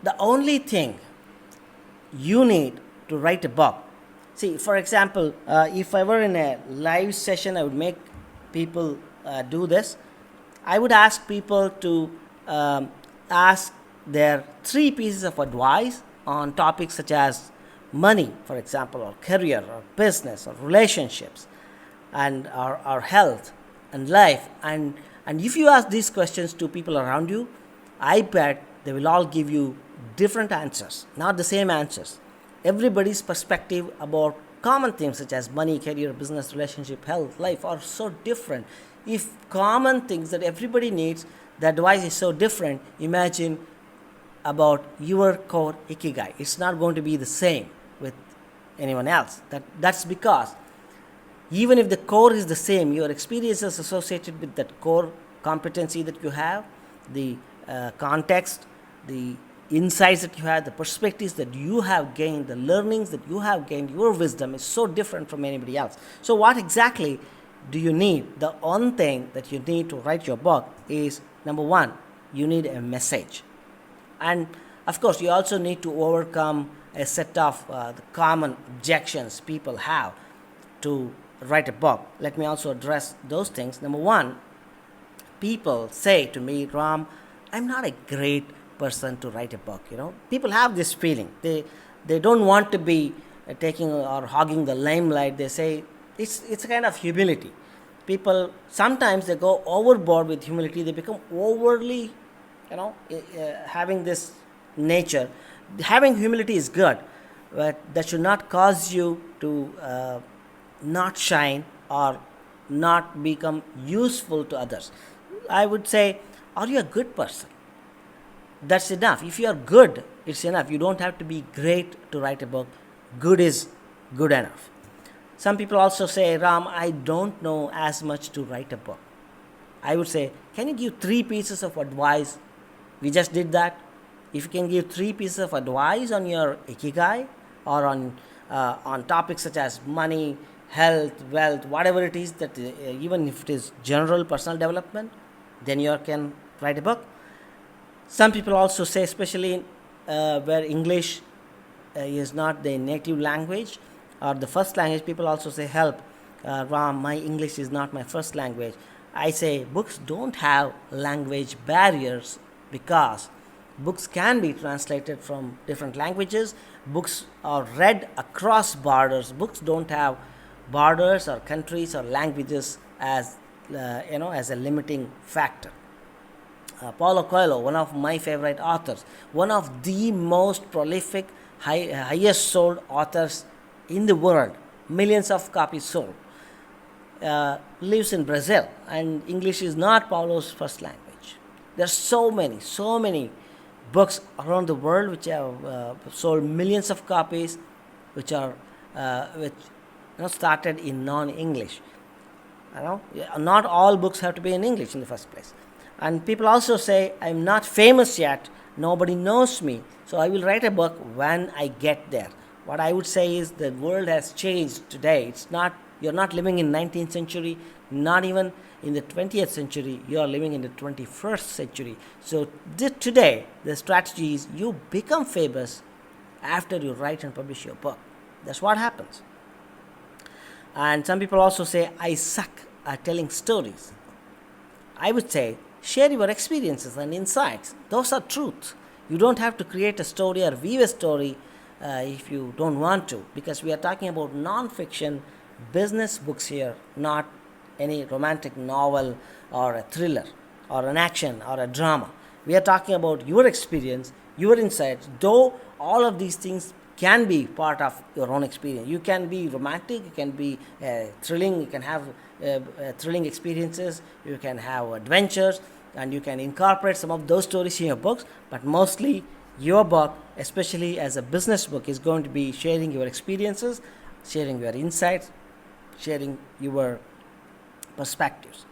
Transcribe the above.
the only thing you need to write a book. See, for example, if I were in a live session, I would make people do this. I would ask people to ask their three pieces of advice on topics such as money, for example, or career, or business, or relationships, and our health and life. And if you ask these questions to people around you, I bet they will all give you different answers, not the same answers. Everybody's perspective about common things such as money, career, business, relationship, health, life are so different. If common things that everybody needs, the advice is so different, imagine about your core ikigai. It's not going to be the same with anyone else. That's because even if the core is the same, your experiences associated with that core competency that you have, the context, the insights that you have, the perspectives that you have gained, the learnings that you have gained, your wisdom is so different from anybody else. So what exactly do you need? The one thing that you need to write your book is, number one, you need a message. And of course, you also need to overcome a set of the common objections people have to write a book. Let me also address those things. Number one, people say to me, Ram, I'm not a great person to write a book. People have this feeling. They don't want to be taking or hogging the limelight. They say it's a kind of humility. People sometimes they go overboard with humility. They become overly, having this nature. Having humility is good, but that should not cause you to not shine or not become useful to others. I would say, are you a good person? That's enough. If you are good, it's enough. You don't have to be great to write a book. Good is good enough. Some people also say, Ram, I don't know as much to write a book. I would say, can you give three pieces of advice? We just did that. If you can give three pieces of advice on your ikigai or on topics such as money, health, wealth, whatever it is, that even if it is general personal development, then you can write a book. Some people also say, especially where English is not the native language or the first language, people also say, help, Ram, my English is not my first language. I say, books don't have language barriers because books can be translated from different languages. Books are read across borders. Books don't have borders or countries or languages as as a limiting factor. Paulo Coelho, one of my favorite authors, one of the most prolific, highest sold authors in the world, millions of copies sold, lives in Brazil, and English is not Paulo's first language. There are so many books around the world which have sold millions of copies, which are started in non-English. Not all books have to be in English in the first place. And people also say, I'm not famous yet, nobody knows me, so I will write a book when I get there. What I would say is the world has changed today. You're not living in 19th century, not even in the 20th century, you are living in the 21st century. So today, the strategy is you become famous after you write and publish your book. That's what happens. And some people also say, I suck at telling stories. I would say, share your experiences and insights. Those are truth. You don't have to create a story or weave a story if you don't want to, because we are talking about non-fiction business books here, not any romantic novel or a thriller or an action or a drama. We are talking about your experience, your insights, though all of these things can be part of your own experience. You can be romantic, you can be thrilling, you can have thrilling experiences, you can have adventures, and you can incorporate some of those stories in your books, but mostly your book, especially as a business book, is going to be sharing your experiences, sharing your insights, sharing your perspectives.